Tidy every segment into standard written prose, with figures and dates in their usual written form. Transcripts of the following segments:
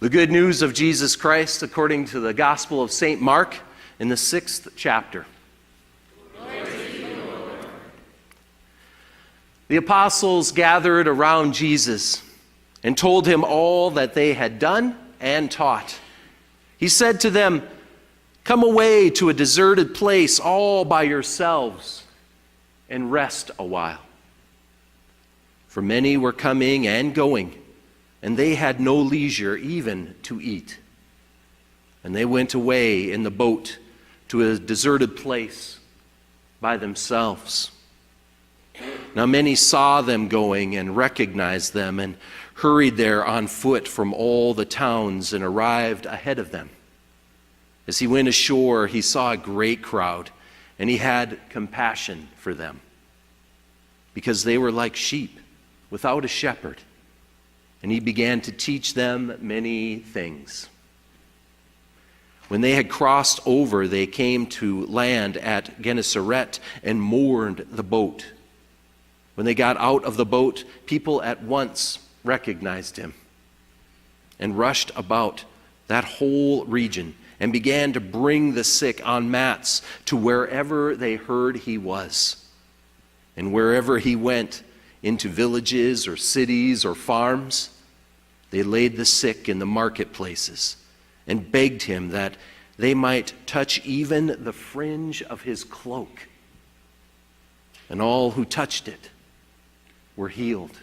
The good news of Jesus Christ according to the Gospel of St. Mark in the 6th chapter. The apostles gathered around Jesus and told him all that they had done and taught. He said to them, "Come away to a deserted place all by yourselves and rest a while." For many were coming and going, and they had no leisure even to eat. And they went away in the boat to a deserted place by themselves. Now many saw them going and recognized them and hurried there on foot from all the towns and arrived ahead of them. As he went ashore, he saw a great crowd, and he had compassion for them, because they were like sheep without a shepherd. And he began to teach them many things. When they had crossed over, they came to land at Gennesaret and moored the boat. When they got out of the boat, people at once recognized him and rushed about that whole region and began to bring the sick on mats to wherever they heard he was. And wherever he went, into villages or cities or farms, they laid the sick in the marketplaces and begged him that they might touch even the fringe of his cloak. And all who touched it were healed.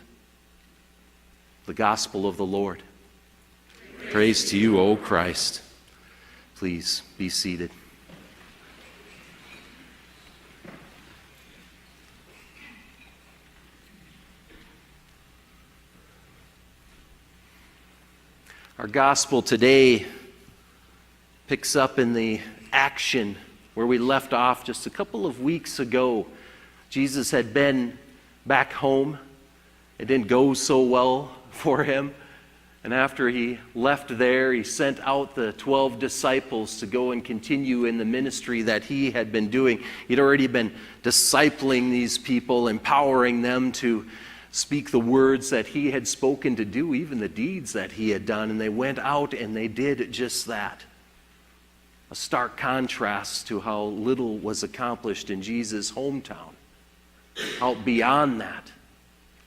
The gospel of the Lord. Praise to you, O Christ. Please be seated. Our gospel today picks up in the action where we left off just a couple of weeks ago. Jesus had been back home. It didn't go so well for him. And after he left there, he sent out the 12 disciples to go and continue in the ministry that he had been doing. He'd already been discipling these people, empowering them to speak the words that he had spoken, to do even the deeds that he had done. And they went out and they did just that. A stark contrast to how little was accomplished in Jesus' hometown. Out beyond that,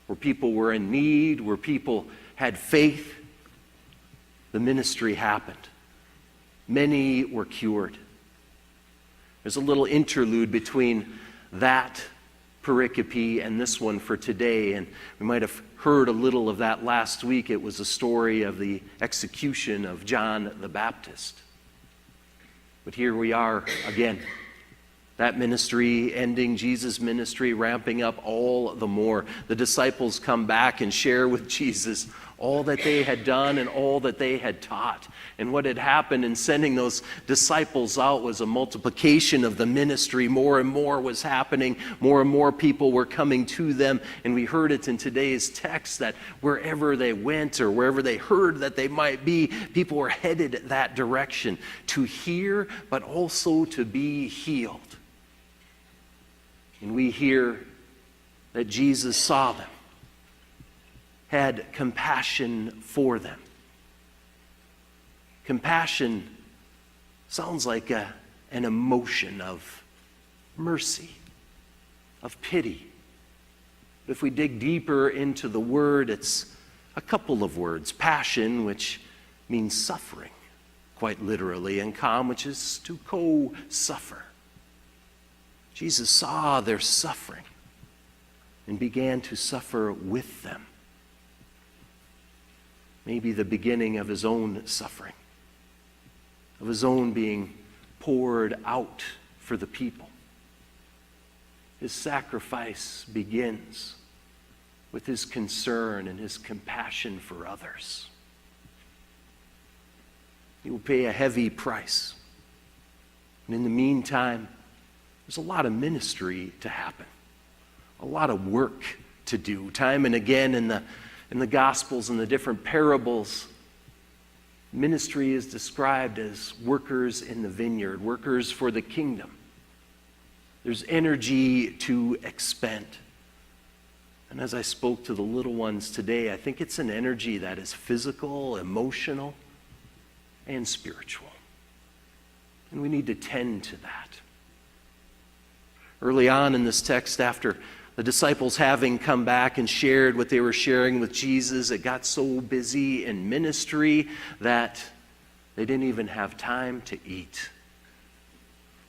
where people were in need, where people had faith, the ministry happened. Many were cured. There's a little interlude between that pericope and this one for today, and we might have heard a little of that last week. It was a story of the execution of John the Baptist. But here we are again. That ministry ending, Jesus' ministry ramping up all the more. The disciples come back and share with Jesus all that they had done and all that they had taught. And what had happened in sending those disciples out was a multiplication of the ministry. More and more was happening. More and more people were coming to them. And we heard it in today's text that wherever they went or wherever they heard that they might be, people were headed that direction to hear, but also to be healed. And we hear that Jesus saw them, had compassion for them. Compassion sounds like an emotion of mercy, of pity. But if we dig deeper into the word, it's a couple of words. Passion, which means suffering, quite literally, and calm, which is to co-suffer. Jesus saw their suffering and began to suffer with them. Maybe the beginning of his own suffering, of his own being poured out for the people. His sacrifice begins with his concern and his compassion for others. He will pay a heavy price. And in the meantime, there's a lot of ministry to happen, a lot of work to do. Time and again in the Gospels and the different parables, ministry is described as workers in the vineyard, workers for the kingdom. There's energy to expend. And as I spoke to the little ones today, I think it's an energy that is physical, emotional, and spiritual. And we need to tend to that. Early on in this text, after the disciples having come back and shared what they were sharing with Jesus, it got so busy in ministry that they didn't even have time to eat.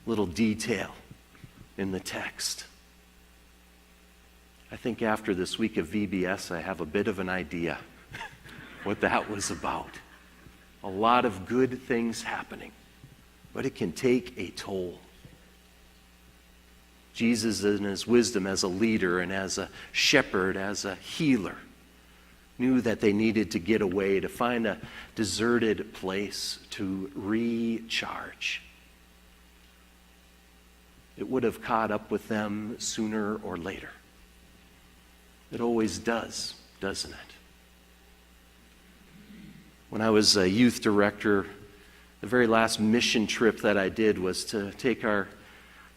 Little detail in the text. I think after this week of VBS, I have a bit of an idea what that was about. A lot of good things happening, but it can take a toll. Jesus, in his wisdom as a leader and as a shepherd, as a healer, knew that they needed to get away, to find a deserted place to recharge. It would have caught up with them sooner or later. It always does, doesn't it? When I was a youth director, the very last mission trip that I did was to take our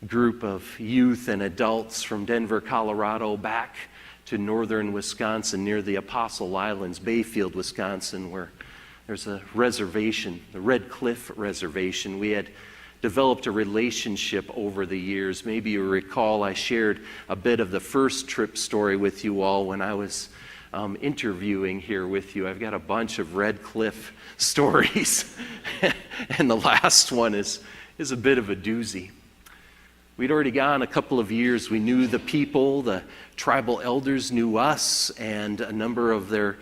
group of youth and adults from Denver, Colorado, back to northern Wisconsin near the Apostle Islands, Bayfield, Wisconsin, where there's a reservation, the Red Cliff Reservation. We had developed a relationship over the years. Maybe you recall I shared a bit of the first trip story with you all when I was interviewing here with you. I've got a bunch of Red Cliff stories, and the last one is a bit of a doozy. We'd already gone a couple of years. We knew the people, the tribal elders knew us, and a number of their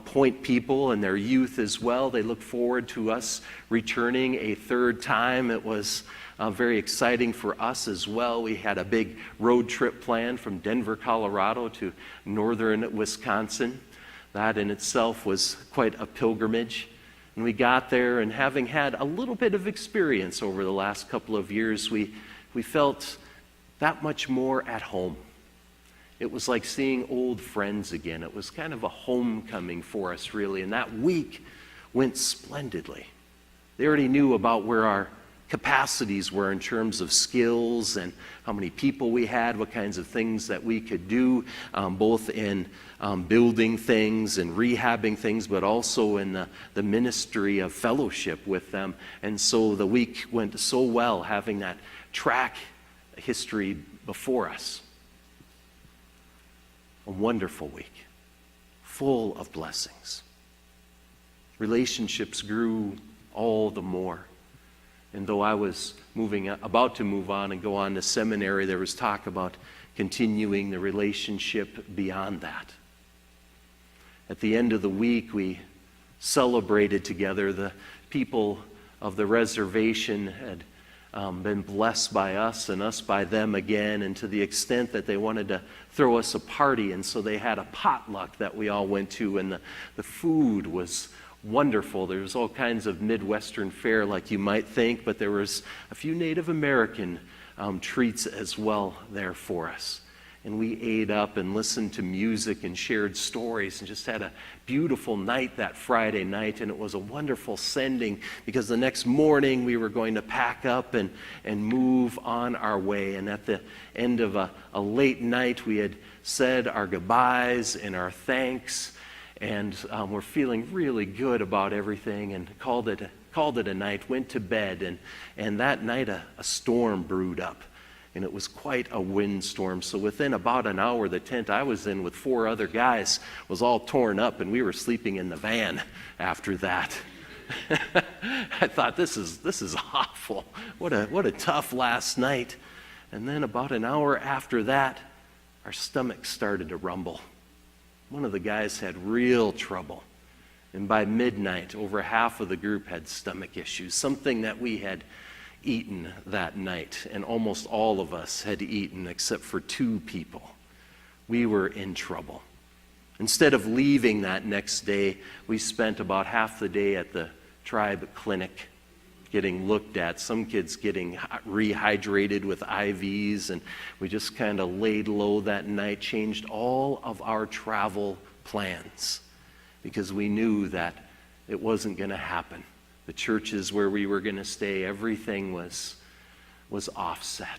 point people and their youth as well. They looked forward to us returning a third time. It was very exciting for us as well. We had a big road trip planned from Denver, Colorado to northern Wisconsin. That in itself was quite a pilgrimage. And we got there, and having had a little bit of experience over the last couple of years, we felt that much more at home. It was like seeing old friends again. It was kind of a homecoming for us, really. And that week went splendidly. They already knew about where our capacities were in terms of skills and how many people we had, what kinds of things that we could do, both in building things and rehabbing things, but also in the ministry of fellowship with them. And so the week went so well, having that track history before us. A wonderful week, full of blessings. Relationships grew all the more. And though I was about to move on and go on to seminary, there was talk about continuing the relationship beyond that. At the end of the week, we celebrated together. The people of the reservation had been blessed by us and us by them again, and to the extent that they wanted to throw us a party, and so they had a potluck that we all went to, and the food was wonderful. There was all kinds of Midwestern fare like you might think, but there was a few Native American treats as well there for us. And we ate up and listened to music and shared stories and just had a beautiful night that Friday night. And it was a wonderful sending because the next morning we were going to pack up and move on our way. And at the end of a late night, we had said our goodbyes and our thanks. And we're feeling really good about everything and called it a night, went to bed. And that night a storm brewed up. And it was quite a windstorm. So within about an hour, the tent I was in with 4 other guys was all torn up, and we were sleeping in the van after that. I thought, this is awful. What a tough last night. And then about an hour after that, our stomachs started to rumble. One of the guys had real trouble. And by midnight, over half of the group had stomach issues, something that we had eaten that night, and almost all of us had eaten except for 2 people. We were in trouble. Instead of leaving that next day, we spent about half the day at the tribe clinic getting looked at, some kids getting rehydrated with IVs, and we just kind of laid low that night, changed all of our travel plans because we knew that it wasn't going to happen. The churches where we were going to stay, everything was offset.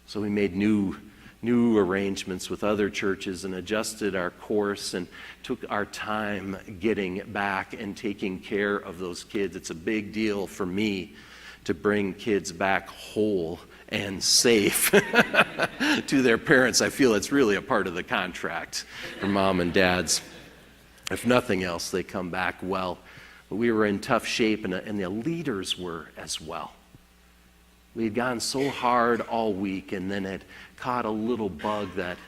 So we made new new arrangements with other churches and adjusted our course and took our time getting back and taking care of those kids. It's a big deal for me to bring kids back whole and safe to their parents. I feel it's really a part of the contract for mom and dads. If nothing else, they come back well. But we were in tough shape, and the leaders were as well. We had gone so hard all week, and then had caught a little bug that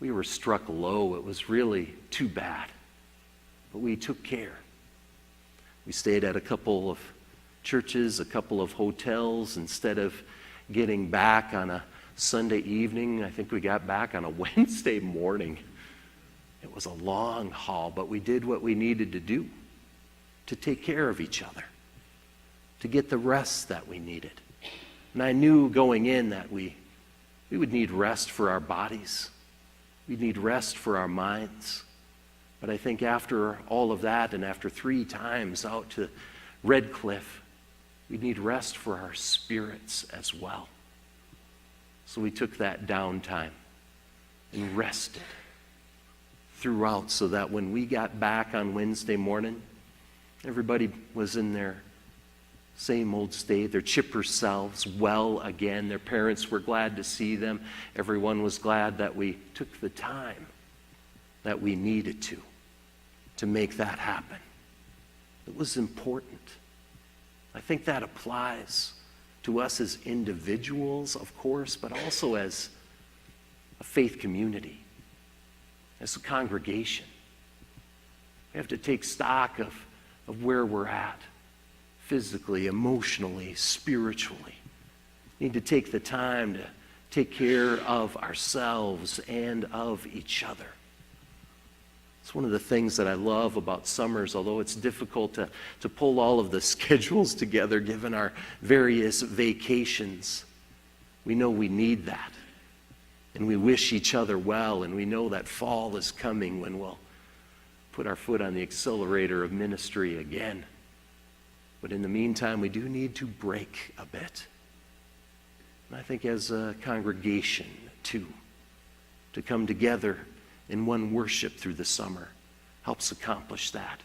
we were struck low. It was really too bad. But we took care. We stayed at a couple of churches, a couple of hotels. Instead of getting back on a Sunday evening, I think we got back on a Wednesday morning. It was a long haul, but we did what we needed to do to take care of each other, to get the rest that we needed. And I knew going in that we would need rest for our bodies. We'd need rest for our minds. But I think after all of that, and after 3 times out to Red Cliff, we need rest for our spirits as well. So we took that downtime and rested throughout so that when we got back on Wednesday morning, everybody was in their same old state, their chipper selves, well again. Their parents were glad to see them. Everyone was glad that we took the time that we needed to make that happen. It was important. I think that applies to us as individuals, of course, but also as a faith community, as a congregation. We have to take stock of where we're at, physically, emotionally, spiritually. We need to take the time to take care of ourselves and of each other. It's one of the things that I love about summers, although it's difficult to pull all of the schedules together given our various vacations. We know we need that. And we wish each other well, and we know that fall is coming when we'll put our foot on the accelerator of ministry again. But in the meantime, we do need to break a bit. And I think as a congregation, too, to come together in one worship through the summer helps accomplish that.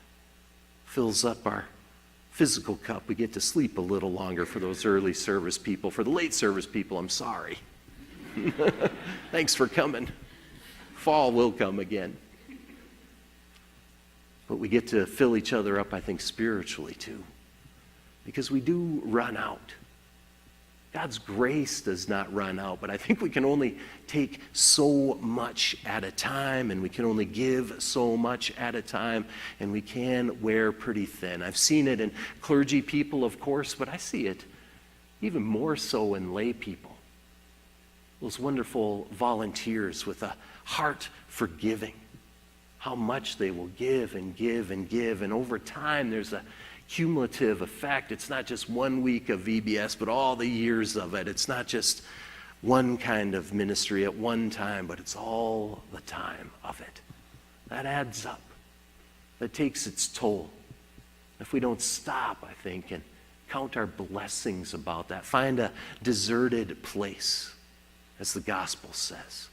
Fills up our physical cup. We get to sleep a little longer for those early service people. For the late service people, I'm sorry. Thanks for coming. Fall will come again. But we get to fill each other up, I think, spiritually, too. Because we do run out. God's grace does not run out, but I think we can only take so much at a time, and we can only give so much at a time, and we can wear pretty thin. I've seen it in clergy people, of course, but I see it even more so in lay people. Those wonderful volunteers with a heart for giving. How much they will give and give and give, and over time there's a cumulative effect. It's not just 1 week of VBS, but all the years of it. It's not just one kind of ministry at one time, but it's all the time of it. That adds up. That takes its toll. If we don't stop, I think, and count our blessings about that, find a deserted place, as the gospel says,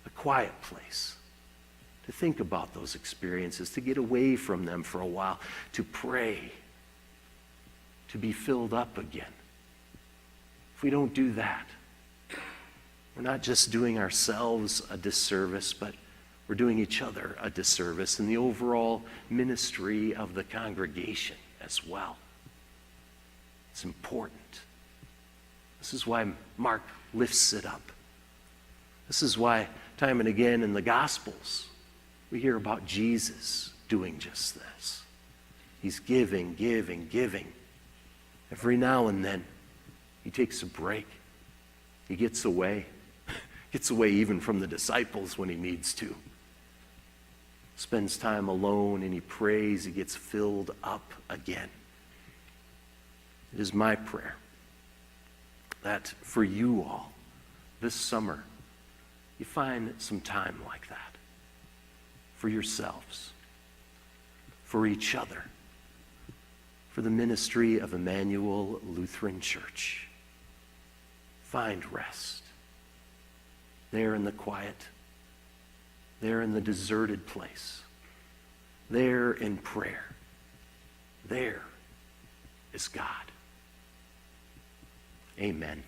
a quiet place, to think about those experiences, to get away from them for a while, to pray, to be filled up again. If we don't do that, we're not just doing ourselves a disservice, but we're doing each other a disservice in the overall ministry of the congregation as well. It's important. This is why Mark lifts it up. This is why time and again in the Gospels we hear about Jesus doing just this. He's giving, giving, giving. Every now and then, he takes a break. He gets away. Gets away even from the disciples when he needs to. Spends time alone and he prays. He gets filled up again. It is my prayer that for you all, this summer, you find some time like that. For yourselves. For each other. For the ministry of Emmanuel Lutheran Church. Find rest. there in the quiet, there in the deserted place, there in prayer. There is God. Amen.